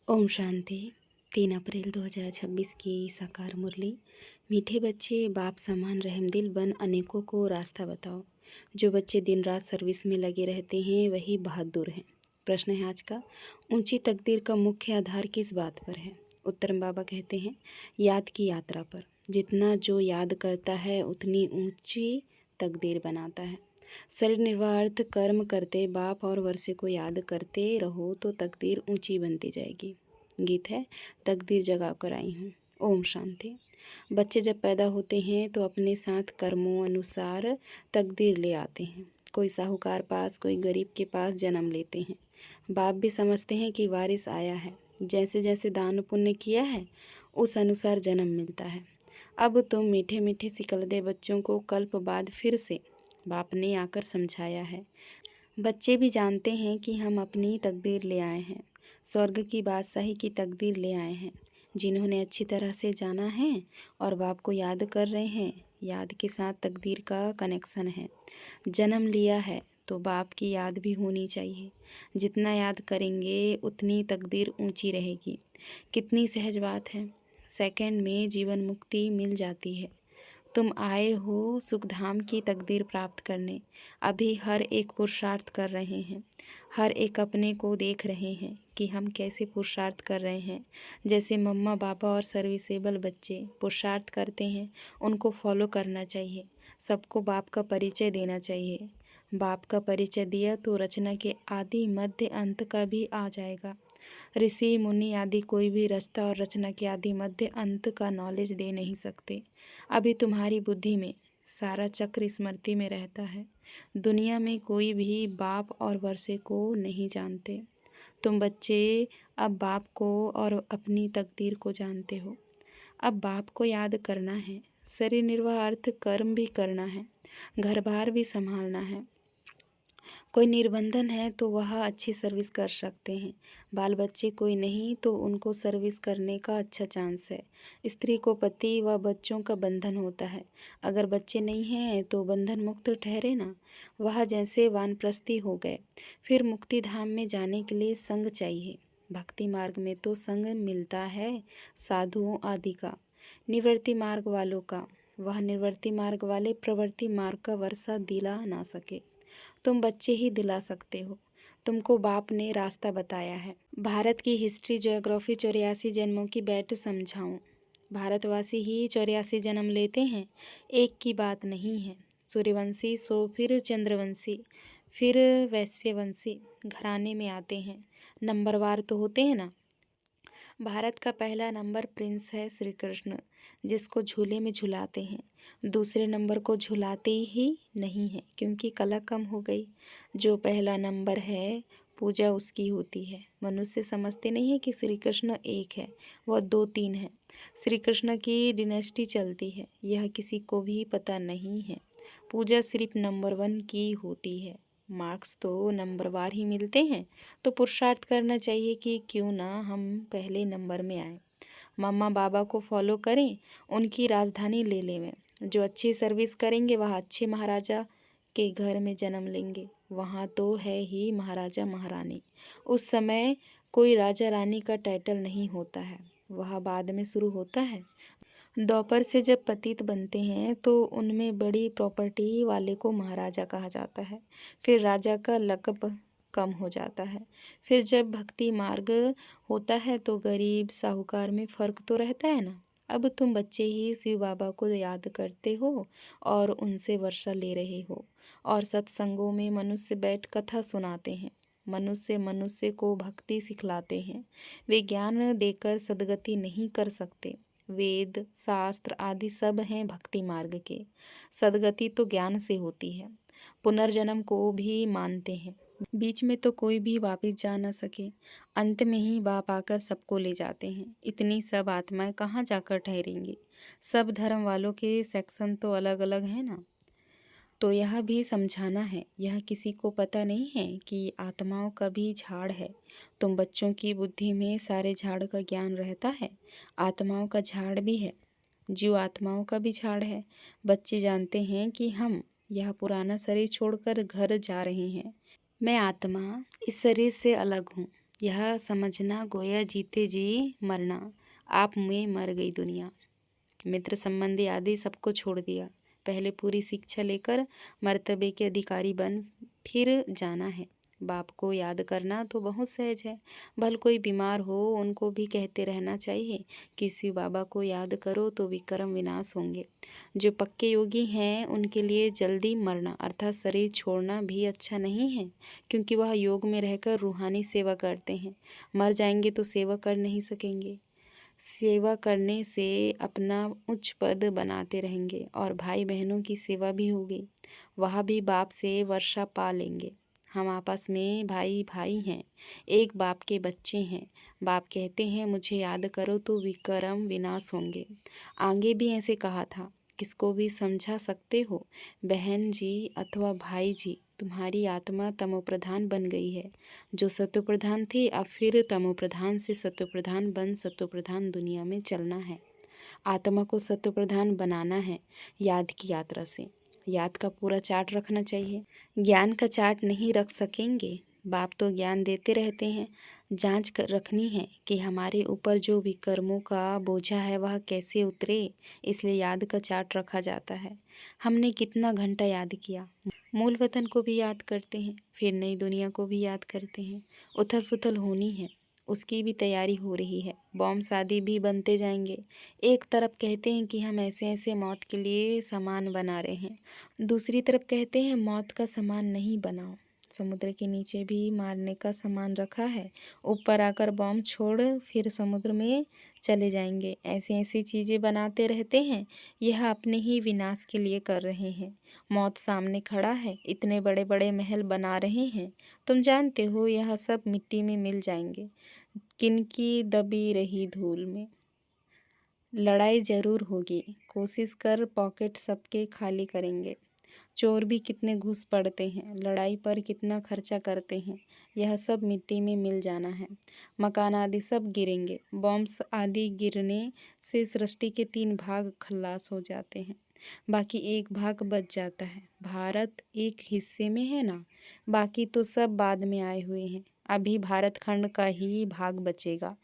ओम शांति। 3 अप्रैल 2026 की साकार मुरली। मीठे बच्चे बाप समान रहमदिल बन अनेकों को रास्ता बताओ। जो बच्चे दिन रात सर्विस में लगे रहते हैं वही बहादुर हैं। प्रश्न है आज का, ऊंची तकदीर का मुख्य आधार किस बात पर है? उत्तर में बाबा कहते हैं, याद की यात्रा पर। जितना जो याद करता है उतनी ऊंची तकदीर बनाता है। शरीर निर्वाह कर्म करते बाप और वर्षे को याद करते रहो तो तकदीर ऊंची बनती जाएगी। गीत है, तकदीर जगा कर आई हूँ। ओम शांति। बच्चे जब पैदा होते हैं तो अपने साथ कर्मों अनुसार तकदीर ले आते हैं। कोई साहूकार पास, कोई गरीब के पास जन्म लेते हैं। बाप भी समझते हैं कि वारिस आया है, जैसे जैसे दान पुण्य किया है उस अनुसार जन्म मिलता है। अब तो मीठे मीठे सिकलदे बच्चों को कल्प बाद फिर से बाप ने आकर समझाया है। बच्चे भी जानते हैं कि हम अपनी तकदीर ले आए हैं, स्वर्ग की बादशाही की तकदीर ले आए हैं। जिन्होंने अच्छी तरह से जाना है और बाप को याद कर रहे हैं, याद के साथ तकदीर का कनेक्शन है। जन्म लिया है तो बाप की याद भी होनी चाहिए। जितना याद करेंगे उतनी तकदीर ऊंची रहेगी। कितनी सहज बात है, सेकंड में जीवन मुक्ति मिल जाती है। तुम आए हो सुखधाम की तकदीर प्राप्त करने। अभी हर एक पुरुषार्थ कर रहे हैं, हर एक अपने को देख रहे हैं कि हम कैसे पुरुषार्थ कर रहे हैं। जैसे मम्मा पापा और सर्विसेबल बच्चे पुरुषार्थ करते हैं, उनको फॉलो करना चाहिए। सबको बाप का परिचय देना चाहिए। बाप का परिचय दिया तो रचना के आदि मध्य अंत का भी आ जाएगा। ऋषि मुनि आदि कोई भी रास्ता और रचना के आदि मध्य अंत का नॉलेज दे नहीं सकते। अभी तुम्हारी बुद्धि में सारा चक्र स्मृति में रहता है। दुनिया में कोई भी बाप और वर्षे को नहीं जानते। तुम बच्चे अब बाप को और अपनी तकदीर को जानते हो। अब बाप को याद करना है, शरीर निर्वाह अर्थ कर्म भी करना है, घर बार भी संभालना है। कोई निर्बंधन है तो वह अच्छी सर्विस कर सकते हैं। बाल बच्चे कोई नहीं तो उनको सर्विस करने का अच्छा चांस है। स्त्री को पति व बच्चों का बंधन होता है। अगर बच्चे नहीं हैं तो बंधन मुक्त ठहरे ना। वह जैसे वानप्रस्थी हो गए। फिर मुक्ति धाम में जाने के लिए संग चाहिए। भक्ति मार्ग में तो संग मिलता है साधुओं आदि का, निवृत्ति मार्ग वालों का। वह निवृत्ति मार्ग वाले प्रवृत्ति मार्ग का वर्षा दिला ना सके। तुम बच्चे ही दिला सकते हो। तुमको बाप ने रास्ता बताया है। भारत की हिस्ट्री ज्योग्राफी 84 जन्मों की बैठ समझाऊं। भारतवासी ही 84 जन्म लेते हैं, एक की बात नहीं है। सूर्यवंशी सो फिर चंद्रवंशी फिर वैश्यवंशी घराने में आते हैं। नंबरवार तो होते हैं ना। भारत का पहला नंबर प्रिंस है श्री कृष्ण, जिसको झूले में झुलाते हैं। दूसरे नंबर को झुलाते ही नहीं है क्योंकि कला कम हो गई। जो पहला नंबर है पूजा उसकी होती है। मनुष्य समझते नहीं है कि श्री कृष्ण एक है, वह 2-3 है। श्री कृष्ण की डिनेस्टी चलती है, यह किसी को भी पता नहीं है। पूजा सिर्फ नंबर 1 की होती है। मार्क्स तो नंबरवार ही मिलते हैं, तो पुरुषार्थ करना चाहिए कि क्यों ना हम पहले नंबर में आए। मम्मा बाबा को फॉलो करें, उनकी राजधानी ले लें। जो अच्छी सर्विस करेंगे वह अच्छे महाराजा के घर में जन्म लेंगे। वहाँ तो है ही महाराजा महारानी। उस समय कोई राजा रानी का टाइटल नहीं होता है, वह बाद में शुरू होता है। द्वापर से जब पतित बनते हैं तो उनमें बड़ी प्रॉपर्टी वाले को महाराजा कहा जाता है। फिर राजा का लक़ब कम हो जाता है। फिर जब भक्ति मार्ग होता है तो गरीब साहूकार में फ़र्क तो रहता है ना। अब तुम बच्चे ही शिव बाबा को याद करते हो और उनसे वर्षा ले रहे हो, और सत्संगों में मनुष्य बैठ कथा सुनाते हैं। मनुष्य मनुष्य को भक्ति सिखलाते हैं। वे ज्ञान देकर सद्गति नहीं कर सकते। वेद शास्त्र आदि सब हैं भक्ति मार्ग के। सद्गति तो ज्ञान से होती है। पुनर्जन्म को भी मानते हैं। बीच में तो कोई भी वापस जा न सके, अंत में ही बाप आकर सबको ले जाते हैं। इतनी सब आत्माएं कहाँ जाकर ठहरेंगी? सब धर्म वालों के सेक्शन तो अलग अलग हैं ना। तो यह भी समझाना है, यह किसी को पता नहीं है कि आत्माओं का भी झाड़ है। तुम बच्चों की बुद्धि में सारे झाड़ का ज्ञान रहता है। आत्माओं का झाड़ भी है, जीव आत्माओं का भी झाड़ है। बच्चे जानते हैं कि हम यह पुराना शरीर छोड़कर घर जा रहे हैं। मैं आत्मा इस शरीर से अलग हूँ। यह समझना गोया जीते जी मरना, आप में मर गई दुनिया। मित्र संबंधी आदि सबको छोड़ दिया। पहले पूरी शिक्षा लेकर मर्तबे के अधिकारी बन फिर जाना है। बाप को याद करना तो बहुत सहज है। भल कोई बीमार हो उनको भी कहते रहना चाहिए कि शिव बाबा को याद करो तो विक्रम विनाश होंगे। जो पक्के योगी हैं उनके लिए जल्दी मरना अर्थात शरीर छोड़ना भी अच्छा नहीं है, क्योंकि वह योग में रहकर रूहानी सेवा करते हैं। मर जाएंगे तो सेवा कर नहीं सकेंगे। सेवा करने से अपना उच्च पद बनाते रहेंगे और भाई बहनों की सेवा भी होगी। वह भी बाप से वर्षा पा लेंगे। हम आपस में भाई भाई हैं, एक बाप के बच्चे हैं। बाप कहते हैं मुझे याद करो तो विक्रम विनाश होंगे। आगे भी ऐसे कहा था। किसको भी समझा सकते हो बहन जी अथवा भाई जी, तुम्हारी आत्मा तमोप्रधान बन गई है। जो सत्वप्रधान थी अब फिर तमोप्रधान से सत्वप्रधान बन सत्वप्रधान दुनिया में चलना है। आत्मा को सत्वप्रधान बनाना है याद की यात्रा से। याद का पूरा चार्ट रखना चाहिए। ज्ञान का चार्ट नहीं रख सकेंगे। बाप तो ज्ञान देते रहते हैं, जांच कर रखनी है कि हमारे ऊपर जो विकर्मों का बोझा है वह कैसे उतरे। इसलिए याद का चार्ट रखा जाता है। हमने कितना घंटा याद किया। मूल वतन को भी याद करते हैं, फिर नई दुनिया को भी याद करते हैं। उथल पुथल होनी है, उसकी भी तैयारी हो रही है। बॉम्ब शादी भी बनते जाएंगे। एक तरफ कहते हैं कि हम ऐसे ऐसे मौत के लिए सामान बना रहे हैं, दूसरी तरफ कहते हैं मौत का सामान नहीं बनाओ। समुद्र के नीचे भी मारने का सामान रखा है, ऊपर आकर बॉम्ब छोड़ फिर समुद्र में चले जाएंगे। ऐसी ऐसी चीज़ें बनाते रहते हैं। यह अपने ही विनाश के लिए कर रहे हैं। मौत सामने खड़ा है, इतने बड़े बड़े महल बना रहे हैं। तुम जानते हो यह सब मिट्टी में मिल जाएंगे, किनकी दबी रही धूल में। लड़ाई जरूर होगी, कोशिश कर पॉकेट सबके खाली करेंगे। चोर भी कितने घुस पड़ते हैं, लड़ाई पर कितना खर्चा करते हैं। यह सब मिट्टी में मिल जाना है। मकान आदि सब गिरेंगे। बॉम्ब्स आदि गिरने से सृष्टि के 3 भाग खल्लास हो जाते हैं, बाकी एक भाग बच जाता है। भारत एक हिस्से में है ना, बाकी तो सब बाद में आए हुए हैं। अभी भारत खंड का ही भाग बचेगा।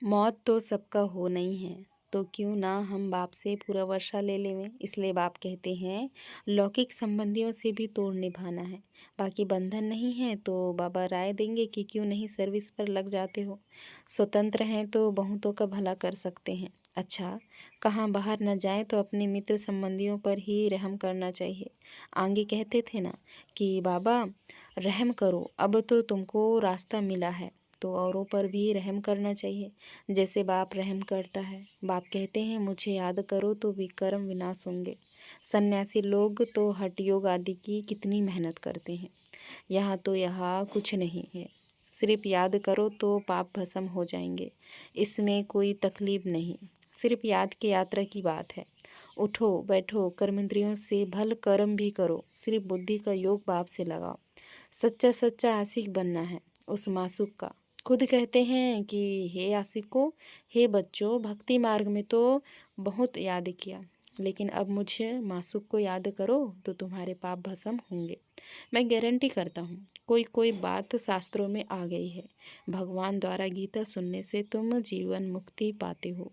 मौत तो सबका हो नहीं है, तो क्यों ना हम बाप से पूरा वर्षा ले लेवें। इसलिए बाप कहते हैं लौकिक संबंधियों से भी तोड़ निभाना है। बाकी बंधन नहीं है तो बाबा राय देंगे कि क्यों नहीं सर्विस पर लग जाते हो। स्वतंत्र हैं तो बहुतों का भला कर सकते हैं। अच्छा, कहाँ बाहर न जाए तो अपने मित्र संबंधियों पर ही रहम करना चाहिए। आगे कहते थे ना कि बाबा रहम करो, अब तो तुमको रास्ता मिला है तो औरों पर भी रहम करना चाहिए, जैसे बाप रहम करता है। बाप कहते हैं मुझे याद करो तो विक्रम विनाश होंगे। सन्यासी लोग तो हठ योग आदि की कितनी मेहनत करते हैं। यहाँ तो यहाँ कुछ नहीं है, सिर्फ याद करो तो पाप भस्म हो जाएंगे। इसमें कोई तकलीफ नहीं, सिर्फ याद की यात्रा की बात है। उठो बैठो कर्मेंद्रियों से भल कर्म भी करो, सिर्फ बुद्धि का योग बाप से लगाओ। सच्चा सच्चा आशिक बनना है उस मासूक का। खुद कहते हैं कि हे आशिकों, हे बच्चों, भक्ति मार्ग में तो बहुत याद किया, लेकिन अब मुझे मासूक को याद करो तो तुम्हारे पाप भस्म होंगे। मैं गारंटी करता हूँ कोई कोई बात शास्त्रों में आ गई है। भगवान द्वारा गीता सुनने से तुम जीवन मुक्ति पाते हो।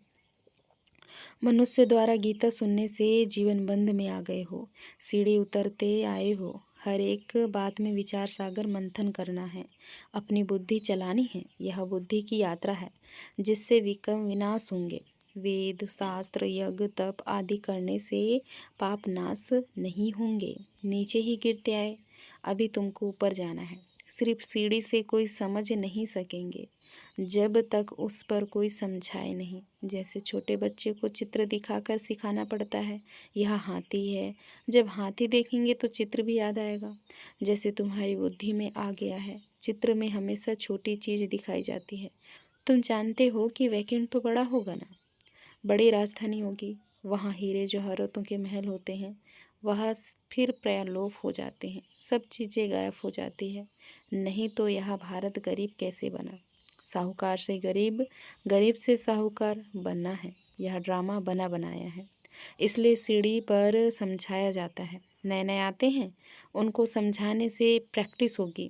मनुष्य द्वारा गीता सुनने से जीवन बंध में आ गए हो, सीढ़ी उतरते आए हो। हर एक बात में विचार सागर मंथन करना है, अपनी बुद्धि चलानी है। यह बुद्धि की यात्रा है जिससे विक्रम विनाश होंगे। वेद शास्त्र यज्ञ तप आदि करने से पाप नाश नहीं होंगे, नीचे ही गिरते आए। अभी तुमको ऊपर जाना है, सिर्फ सीढ़ी से कोई समझ नहीं सकेंगे जब तक उस पर कोई समझाए नहीं। जैसे छोटे बच्चे को चित्र दिखाकर सिखाना पड़ता है, यह हाथी है, जब हाथी देखेंगे तो चित्र भी याद आएगा। जैसे तुम्हारी बुद्धि में आ गया है, चित्र में हमेशा छोटी चीज़ दिखाई जाती है। तुम जानते हो कि वैकुंठ तो बड़ा होगा ना, बड़ी राजधानी होगी, वहाँ हीरे जवाहरातों के महल होते हैं। वह फिर प्रलोभ हो जाते हैं, सब चीज़ें गायब हो जाती है। नहीं तो यह भारत गरीब कैसे बना। साहूकार से गरीब, गरीब से साहूकार बनना है। यह ड्रामा बना बनाया है, इसलिए सीढ़ी पर समझाया जाता है। नए नए आते हैं, उनको समझाने से प्रैक्टिस होगी।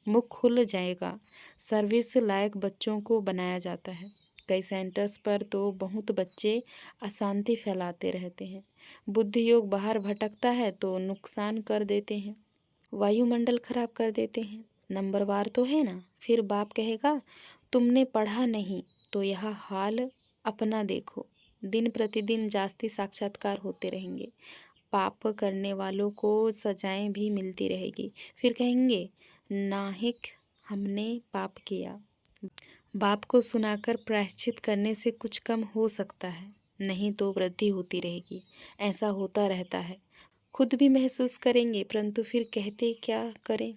मुख खुल जाएगा। सर्विस लायक बच्चों को बनाया जाता है। कई सेंटर्स पर तो बहुत बच्चे अशांति फैलाते रहते हैं। बुद्धि योग बाहर भटकता है तो नुकसान कर देते हैं, वायुमंडल खराब कर देते हैं। नंबरवार तो है ना। फिर बाप कहेगा तुमने पढ़ा नहीं तो यह हाल अपना देखो। दिन प्रतिदिन जास्ती साक्षात्कार होते रहेंगे। पाप करने वालों को सजाएं भी मिलती रहेगी। फिर कहेंगे नाहिक हमने पाप किया। बाप को सुनाकर प्रायश्चित करने से कुछ कम हो सकता है, नहीं तो वृद्धि होती रहेगी। ऐसा होता रहता है। खुद भी महसूस करेंगे, परंतु फिर कहते क्या करें।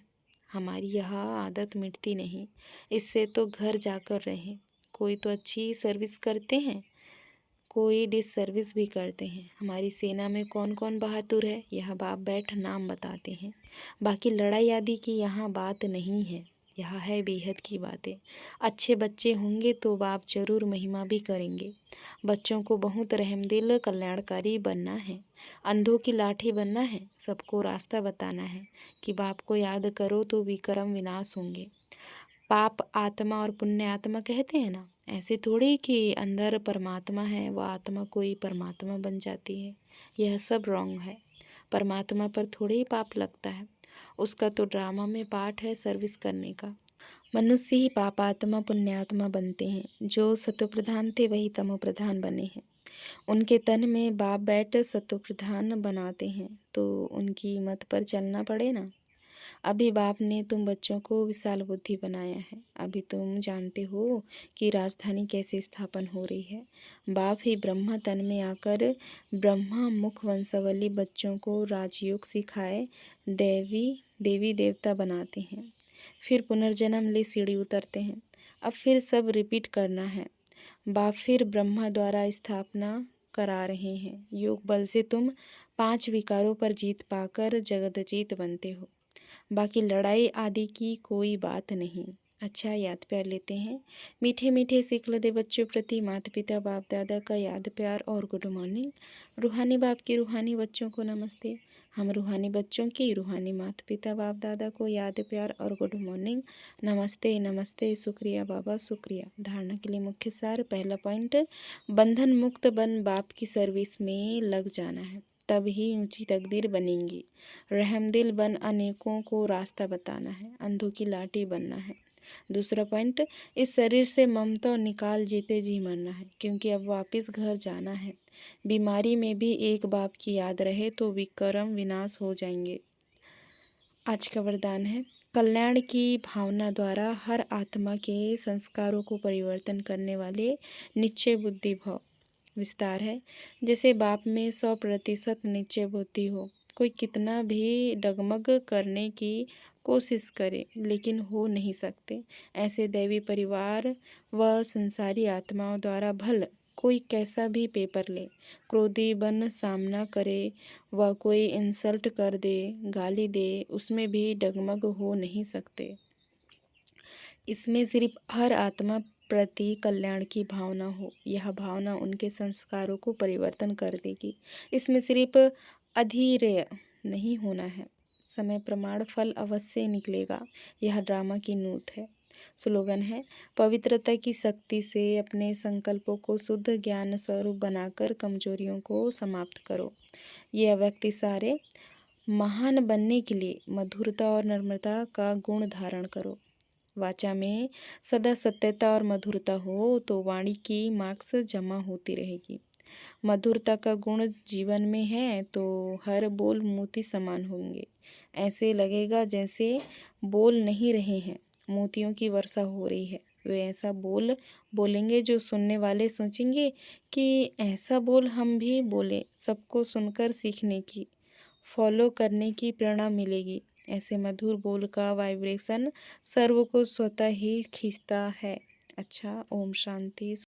हमारी यह आदत मिटती नहीं। इससे तो घर जाकर रहें। कोई तो अच्छी सर्विस करते हैं, कोई डिस सर्विस भी करते हैं। हमारी सेना में कौन कौन बहादुर है, यह बाप बैठ नाम बताते हैं। बाकी लड़ाई आदि की यहाँ बात नहीं है। यह है बेहद की बातें। अच्छे बच्चे होंगे तो बाप जरूर महिमा भी करेंगे। बच्चों को बहुत रहमदिल कल्याणकारी बनना है, अंधों की लाठी बनना है, सबको रास्ता बताना है कि बाप को याद करो तो विक्रम विनाश होंगे। पाप आत्मा और पुण्य आत्मा कहते हैं ना, ऐसे थोड़ी कि अंदर परमात्मा है वह आत्मा कोई परमात्मा बन जाती है। यह सब रॉन्ग है। परमात्मा पर थोड़े ही पाप लगता है, उसका तो ड्रामा में पार्ट है सर्विस करने का। मनुष्य ही पापात्मा पुण्यात्मा बनते हैं। जो सत्वप्रधान थे वही तमोप्रधान बने हैं। उनके तन में बाप बैठ सत्वप्रधान बनाते हैं तो उनकी मत पर चलना पड़े ना। अभी बाप ने तुम बच्चों को विशाल बुद्धि बनाया है। अभी तुम जानते हो कि राजधानी कैसे स्थापन हो रही है। बाप ही ब्रह्मा तन में आकर ब्रह्मा मुख वंशावली बच्चों को राजयोग सिखाए देवी देवी देवता बनाते हैं। फिर पुनर्जन्म ले सीढ़ी उतरते हैं। अब फिर सब रिपीट करना है। बाप फिर ब्रह्मा द्वारा स्थापना करा रहे हैं। योग बल से तुम 5 विकारों पर जीत पाकर जगतजीत बनते हो। बाकी लड़ाई आदि की कोई बात नहीं। अच्छा, याद प्यार लेते हैं। मीठे मीठे सिखल दे बच्चों प्रति माता पिता बाप दादा का याद प्यार और गुड मॉर्निंग। रूहानी बाप की रूहानी बच्चों को नमस्ते। हम रूहानी बच्चों की रूहानी माता पिता बाप दादा को याद प्यार और गुड मॉर्निंग। नमस्ते नमस्ते, शुक्रिया बाबा शुक्रिया। धारणा के लिए मुख्य सार। पहला पॉइंट, बंधन मुक्त बन बाप की सर्विस में लग जाना है, तब ही ऊंची तकदीर बनेंगी। रहमदिल बन अनेकों को रास्ता बताना है, अंधों की लाठी बनना है। दूसरा पॉइंट, इस शरीर से ममता और निकाल जीते जी मरना है, क्योंकि अब वापस घर जाना है। बीमारी में भी एक बाप की याद रहे तो विक्रम विनाश हो जाएंगे। आज का वरदान है, कल्याण की भावना द्वारा हर आत्मा के संस्कारों को परिवर्तन करने वाले निश्चय बुद्धि भव। विस्तार है, जैसे बाप में 100% निश्चय बुद्धि हो। कोई कितना भी डगमग करने की कोशिश करे लेकिन हो नहीं सकते। ऐसे दैवी परिवार व संसारी आत्माओं द्वारा भल कोई कैसा भी पेपर ले, क्रोधी बन सामना करे व कोई इंसल्ट कर दे, गाली दे, उसमें भी डगमग हो नहीं सकते। इसमें सिर्फ हर आत्मा प्रति कल्याण की भावना हो। यह भावना उनके संस्कारों को परिवर्तन कर देगी। इसमें सिर्फ अधीर्य नहीं होना है, समय प्रमाण फल अवश्य निकलेगा। यह ड्रामा की नोट है। स्लोगन है, पवित्रता की शक्ति से अपने संकल्पों को शुद्ध ज्ञान स्वरूप बनाकर कमजोरियों को समाप्त करो। ये अव्यक्त इशारे, महान बनने के लिए मधुरता और नम्रता का गुण धारण करो। वाचा में सदा सत्यता और मधुरता हो तो वाणी की मार्क्स जमा होती रहेगी। मधुरता का गुण जीवन में है तो हर बोल मोती समान होंगे। ऐसे लगेगा जैसे बोल नहीं रहे हैं, मोतियों की वर्षा हो रही है। वे ऐसा बोल बोलेंगे जो सुनने वाले सोचेंगे कि ऐसा बोल हम भी बोले। सबको सुनकर सीखने की, फॉलो करने की प्रेरणा मिलेगी। ऐसे मधुर बोल का वाइब्रेशन सर्व को स्वतः ही खींचता है। अच्छा, ओम शांति।